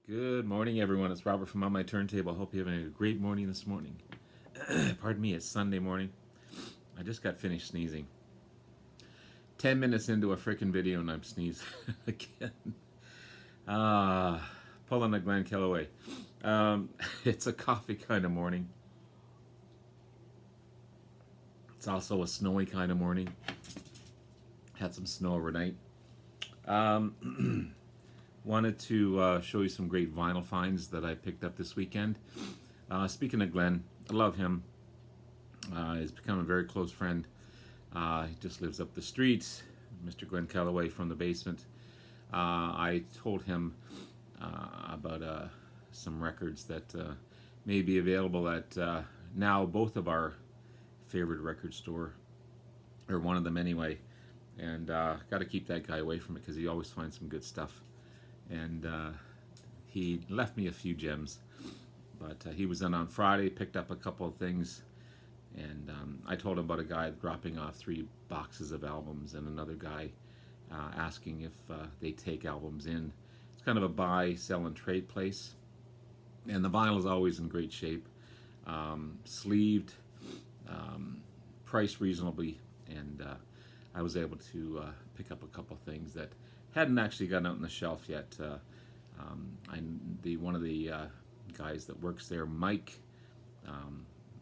Good morning, everyone. It's Robert from On My Turntable. Hope you're having a great morning this morning. Pardon me, it's Sunday morning. I just got finished sneezing. 10 minutes into a freaking video and I'm sneezing again. Pulling a Glenn Kellaway. It's a coffee kind of morning. It's also a snowy kind of morning. Had some snow overnight. Wanted to show you some great vinyl finds that I picked up this weekend. Speaking of Glenn, I love him. He's become a very close friend. He just lives up the street, Mr. Glenn Kellaway from the basement. I told him about some records that may be available at now both of our favorite record store, or one of them anyway. And got to keep that guy away from it because he always finds some good stuff. And he left me a few gems, but he was in on Friday, picked up a couple of things, and I told him about a guy dropping off 3 boxes of albums and another guy asking if they take albums in. It's kind of a buy, sell, and trade place, and the vinyl is always in great shape, sleeved, priced reasonably, and I was able to pick up a couple of things that hadn't actually gotten out on the shelf yet. One of the guys that works there, Mike,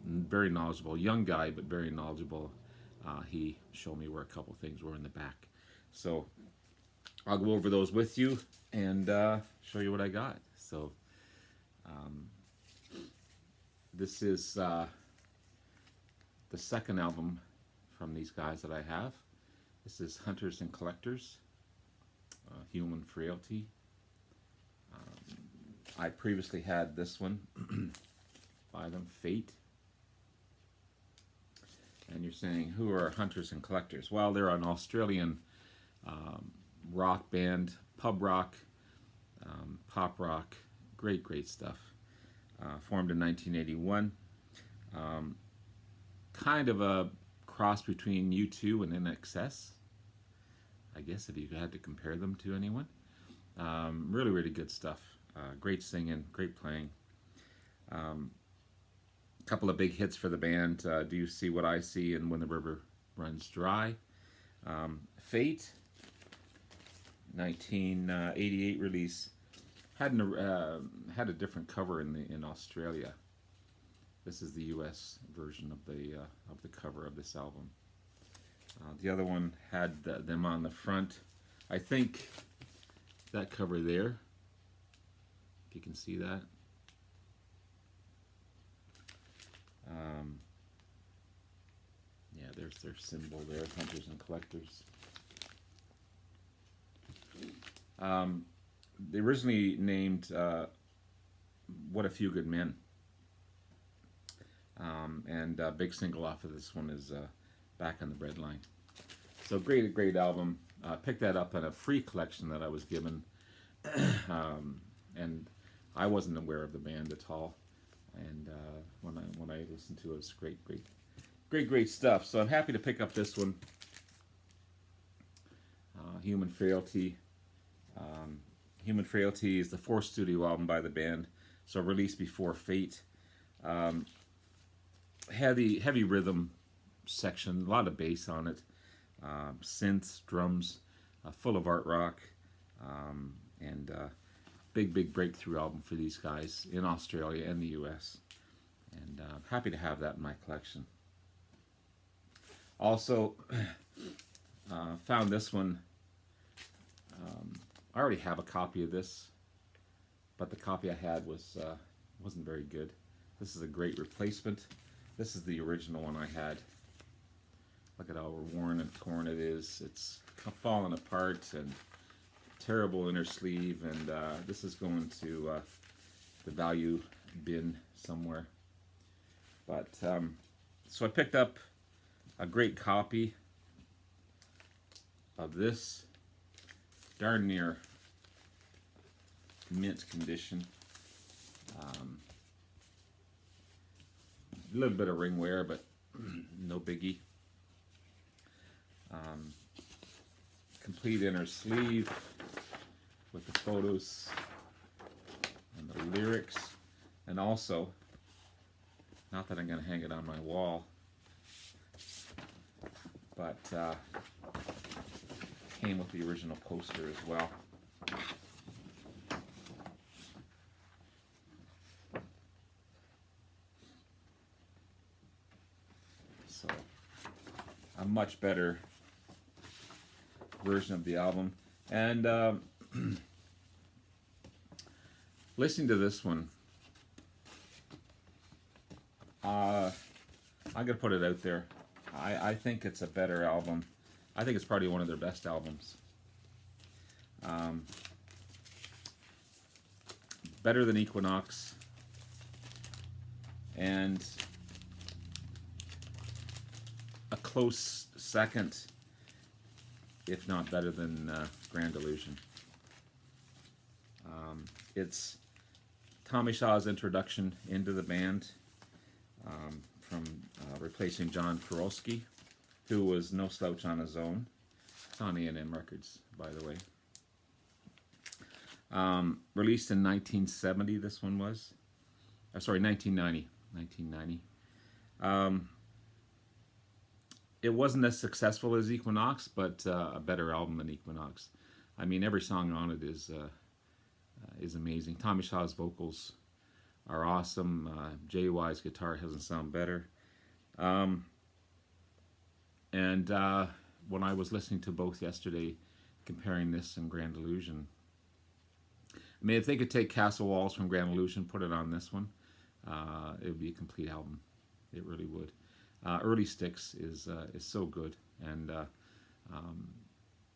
very knowledgeable, young guy but very knowledgeable. He showed me where a couple of things were in the back, so I'll go over those with you and show you what I got. So this is the second album from these guys that I have. This is Hunters and Collectors. Human Frailty. I previously had this one by them, Fate. And you're saying, who are Hunters and Collectors? Well, they're an Australian rock band, pub rock, pop rock, great stuff. Formed in 1981. Kind of a cross between U2 and NXS. I guess if you had to compare them to anyone. Really good stuff. Great singing, great playing. Couple of big hits for the band. Do You See What I See and When the River Runs Dry. Fate, 1988 release. Had a different cover in Australia. This is the U.S. version of the cover of this album. The other one had them on the front. I think that cover there, if you can see that. Yeah, there's their symbol there, Hunters and Collectors. They originally named What a Few Good Men. And a big single off of this one is Back on the Breadline. So great album. Picked that up in a free collection that I was given, and I wasn't aware of the band at all. And when I listened to it, it's great stuff. So I'm happy to pick up this one. Human Frailty. Human Frailty is the 4th studio album by the band, so released before Fate. Heavy rhythm section, a lot of bass on it, synths, drums, full of art rock, and big breakthrough album for these guys in Australia and the US, and happy to have that in my collection. Also found this one. I already have a copy of this, but the copy I had wasn't very good. This is a great replacement. This is the original one I had. Look at how worn and torn it is. It's falling apart and terrible inner sleeve, and this is going to the value bin somewhere. But so I picked up a great copy of this, darn near mint condition. A little bit of ring wear, but no biggie. Complete inner sleeve with the photos the lyrics, and also, not that I'm going to hang it on my wall, but came with the original poster as well. So, a much better version of the album. And listening to this one, I'm going to put it out there. I think it's a better album. I think it's probably one of their best albums. Better than Equinox. And a close second, if not better than Grand Illusion. It's Tommy Shaw's introduction into the band, from replacing John Kurowski, who was no slouch on his own. It's on A&M Records, by the way. Released in 1970, this one was. Sorry, 1990. 1990. It wasn't as successful as Equinox, but a better album than Equinox. I mean, every song on it is amazing. Tommy Shaw's vocals are awesome. JY's guitar doesn't sound better. And when I was listening to both yesterday, comparing this and Grand Illusion, I mean, if they could take Castle Walls from Grand Illusion, put it on this one, it would be a complete album. It really would. Early Styx is so good, and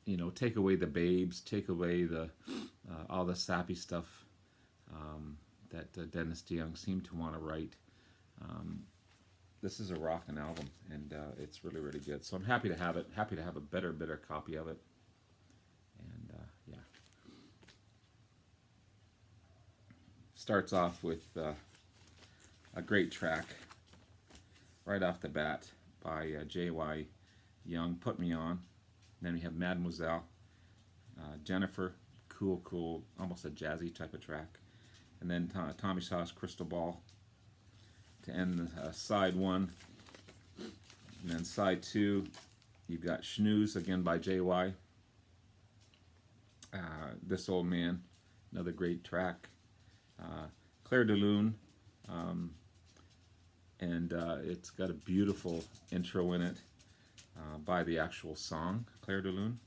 you know, take away the babes, take away the all the sappy stuff that Dennis DeYoung seemed to want to write. This is a rockin' album, and it's really, really good. So I'm happy to have it. Happy to have a better copy of it. And yeah, starts off with a great track right off the bat by J.Y. Young, Put Me On. And then we have Mademoiselle, Jennifer, cool, almost a jazzy type of track. And then Tommy Shaw's Crystal Ball to end side one. And then side two, you've got Schnooze again by J.Y. This Old Man, another great track. Claire de Lune, and it's got a beautiful intro in it by the actual song, Claire de Lune,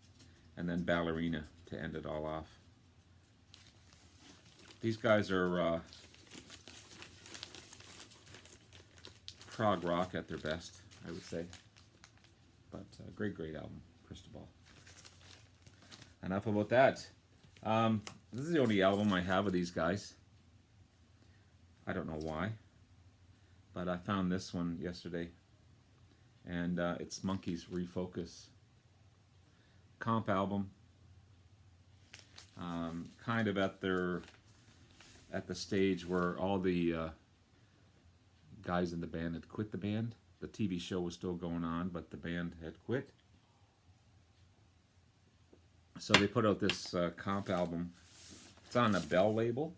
and then Ballerina to end it all off. These guys are prog rock at their best, I would say, but great album, Crystal Ball. Enough about that. This is the only album I have of these guys. I don't know why, but I found this one yesterday, and it's Monkeys Refocus. Comp album, kind of at the stage where all the guys in the band had quit the band. The TV show was still going on, but the band had quit. So they put out this comp album. It's on the Bell label.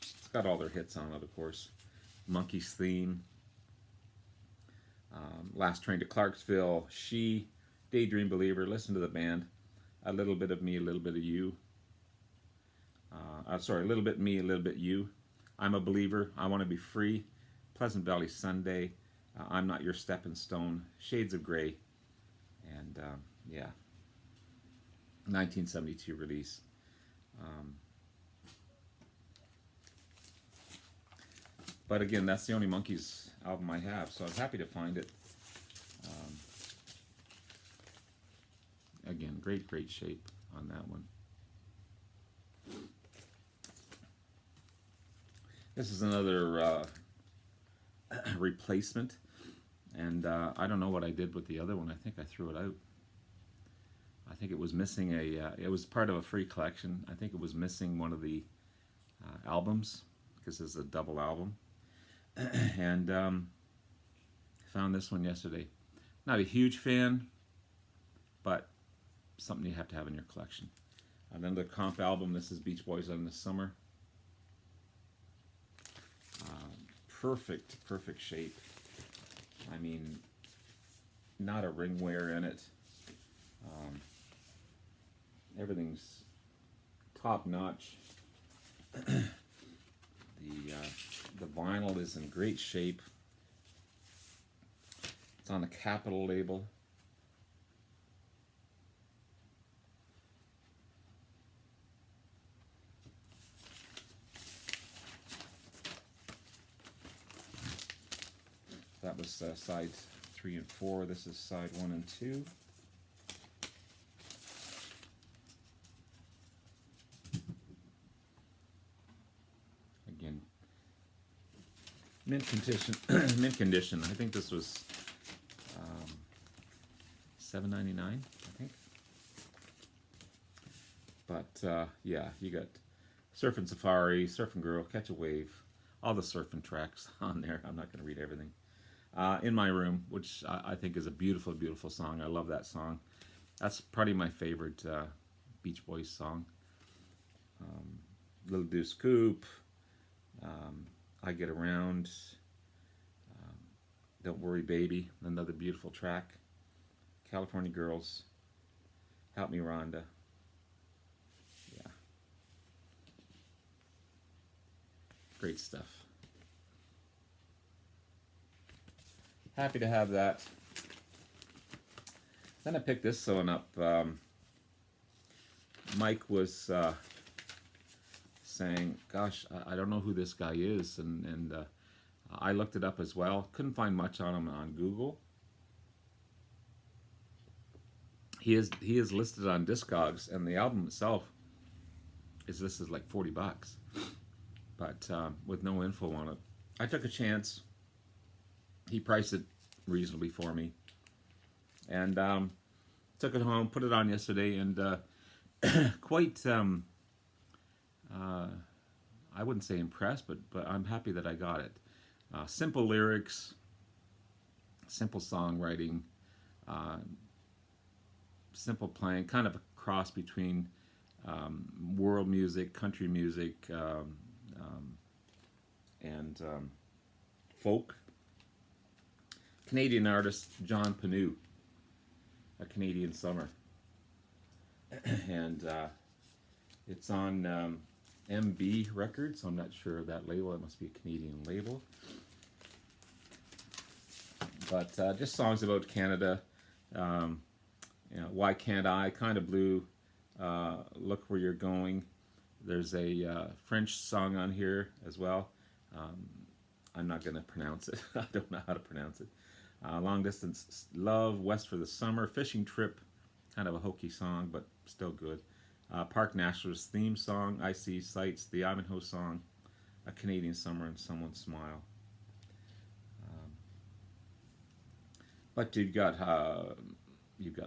It's got all their hits on it, of course. Monkey's Theme, Last Train to Clarksville, She, Daydream Believer, Listen to the Band, A Little Bit of Me, A Little Bit of You. A Little Bit Me, A Little Bit You. I'm a Believer, I Want to Be Free, Pleasant Valley Sunday, I'm Not Your Stepping Stone, Shades of Grey, and yeah, 1972 release. But again, that's the only Monkeys album I have, so I'm happy to find it. Again, great shape on that one. This is another replacement, and I don't know what I did with the other one. I think I threw it out. I think it was missing it was part of a free collection. I think it was missing one of the albums, because it's a double album. And found this one yesterday. Not a huge fan, but something you have to have in your collection. Then the comp album, this is Beach Boys on the Summer. Perfect shape. I mean, not a ring wear in it. Everything's top notch. The vinyl is in great shape. It's on the Capitol label. That was sides 3 and 4. This is side 1 and 2. Again, mint condition. Mint condition. I think this was $7.99. I think. But yeah, you got Surfing Safari, Surfing Girl, Catch a Wave, all the surfing tracks on there. I'm not going to read everything. In My Room, which I think is a beautiful, beautiful song. I love that song. That's probably my favorite Beach Boys song. Little Deuce Coupe, I Get Around, Don't Worry Baby, another beautiful track. California Girls, Help Me Rhonda. Yeah. Great stuff. Happy to have that. Then I picked this one up. Mike was saying, gosh, I don't know who this guy is, and I looked it up as well. Couldn't find much on him on Google. He is listed on Discogs, and the album itself is listed like $40, but with no info on it. I took a chance. He priced it reasonably for me, and took it home, put it on yesterday, and quite, I wouldn't say impressed, but I'm happy that I got it. Simple lyrics, simple songwriting, simple playing, kind of a cross between world music, country music, and folk. Canadian artist John Pannu, A Canadian Summer, and it's on MB Records. So I'm not sure of that label. It must be a Canadian label. But just songs about Canada. You know, Why Can't I? Kind of Blue. Look Where You're Going. There's a French song on here as well. I'm not going to pronounce it. I don't know how to pronounce it. Long Distance Love, West for the Summer, Fishing Trip, kind of a hokey song, but still good. Park National's theme song, I See Sights, the Ivanhoe song, A Canadian Summer, and Someone's Smile. But you've got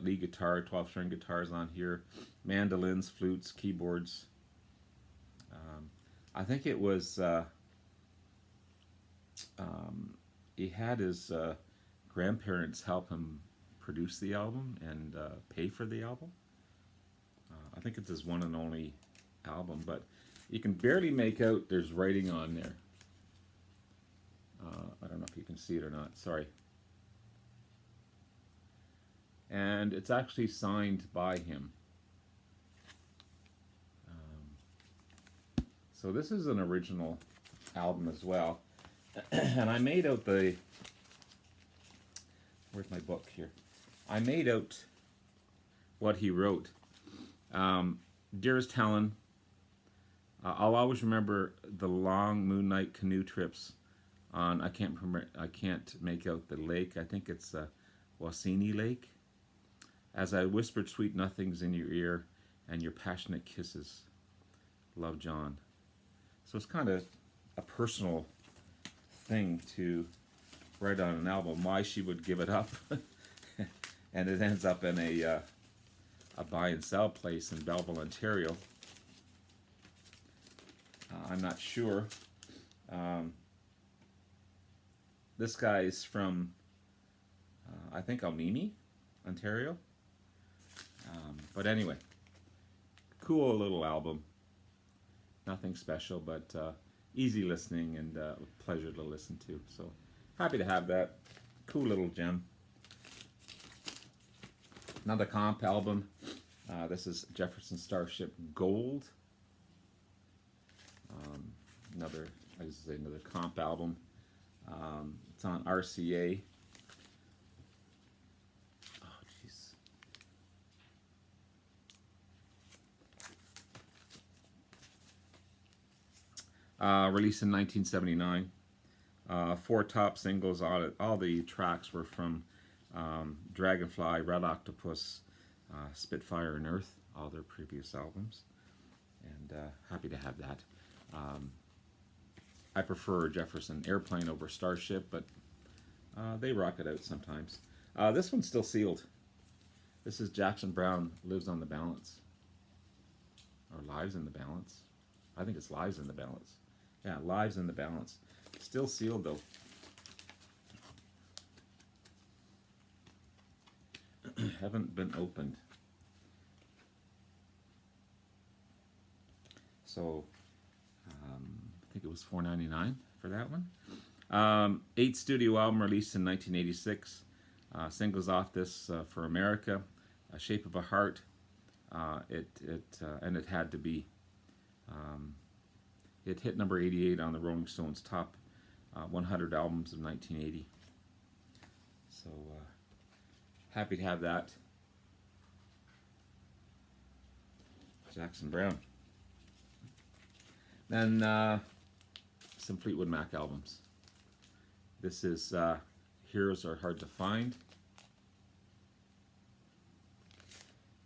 lead guitar, 12-string guitars on here, mandolins, flutes, keyboards. I think it was he had his grandparents help him produce the album and pay for the album. I think it's his one and only album, but you can barely make out there's writing on there. I don't know if you can see it or not, sorry. And it's actually signed by him. So this is an original album as well. And I made out the... Where's my book here? I made out what he wrote. Dearest Helen, I'll always remember the long moonlight canoe trips on, I can't make out the lake. I think it's Wasini Lake. As I whispered sweet nothings in your ear and your passionate kisses. Love, John. So it's kind of a personal thing to write on an album. Why she would give it up. And it ends up in a buy and sell place in Belleville, Ontario. I'm not sure. This guy's from, I think, Almini, Ontario. But anyway, cool little album. Nothing special, but easy listening and a pleasure to listen to. So happy to have that. Cool little gem. Another comp album. This is Jefferson Starship Gold. Another comp album. It's on RCA. Oh, jeez. Released in 1979. 4 top singles. All the tracks were from Dragonfly, Red Octopus, Spitfire, and Earth. All their previous albums. And happy to have that. I prefer Jefferson Airplane over Starship, but they rock it out sometimes. This one's still sealed. This is Jackson Browne, Lives on the Balance. Or Lives in the Balance. I think it's Lives in the Balance. Yeah, Lives in the Balance. Still sealed, though. Haven't been opened. So, I think it was $4.99 for that one. 8th studio album released in 1986. Singles off this for America. Shape of a Heart. And it had to be. It hit number 88 on the Rolling Stones top 100 albums of 1980. So happy to have that. Jackson Browne. Then some Fleetwood Mac albums. This is Heroes Are Hard to Find.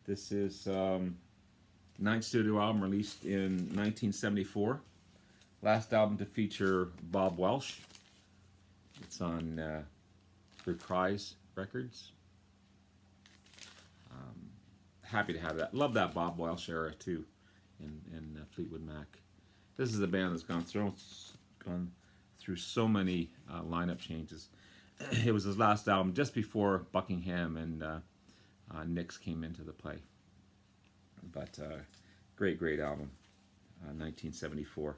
This is 9th studio album released in 1974. Last album to feature Bob Welsh. It's on Reprise Records. Happy to have that. Love that Bob Welsh era too in Fleetwood Mac. This is a band that's gone through so many lineup changes. It was his last album just before Buckingham and Nicks came into the play. But great album, 1974.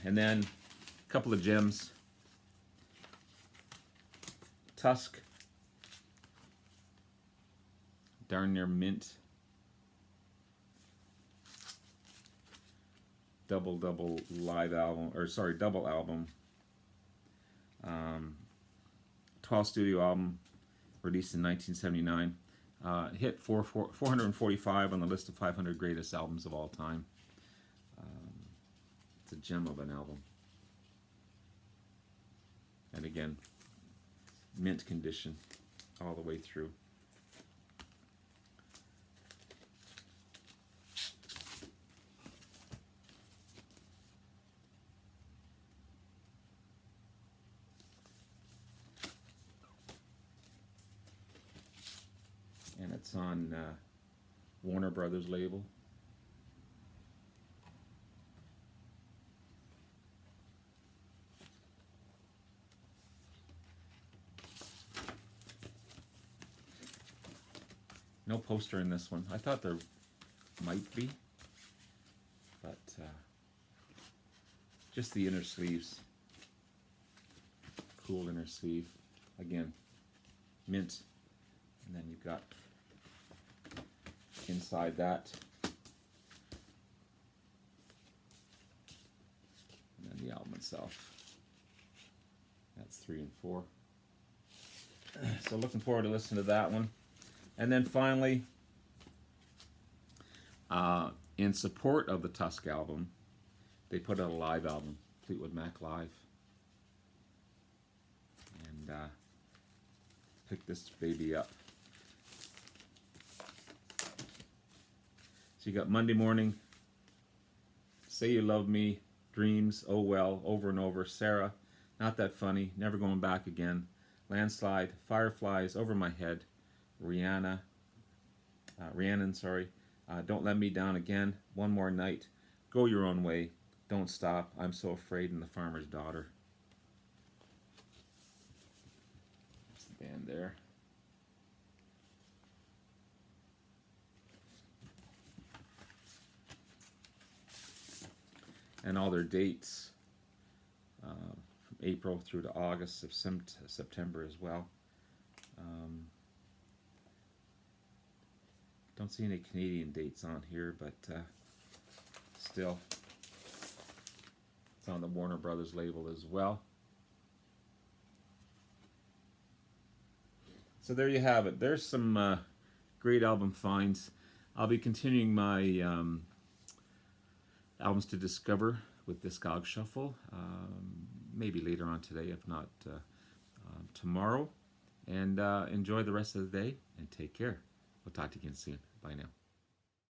And then a couple of gems. Tusk, darn near mint. Double live album, or sorry, double album. 12 studio album released in 1979. Hit 445 on the list of 500 greatest albums of all time. It's a gem of an album. And again, mint condition all the way through. And it's on Warner Brothers label. No poster in this one. I thought there might be, but just the inner sleeves. Cool inner sleeve. Again, mint. And then you've got inside that, and then the album itself. That's 3 and 4. So looking forward to listening to that one. And then finally, in support of the Tusk album, they put out a live album, Fleetwood Mac Live. And pick this baby up. So you got Monday Morning, Say You Love Me, Dreams, Oh Well, Over and Over, Sarah, Not That Funny, Never Going Back Again, Landslide, Fireflies, Over My Head, Rhiannon, Don't Let Me Down Again, One More Night, Go Your Own Way, Don't Stop, I'm So Afraid, and The Farmer's Daughter. That's the band there. and all their dates from April through to August, September as well. Don't see any Canadian dates on here, but still, it's on the Warner Brothers label as well. So there you have it. There's some great album finds. I'll be continuing my albums to discover with Discog Shuffle, maybe later on today, if not tomorrow. And enjoy the rest of the day, and take care. We'll talk to you again soon. Bye now.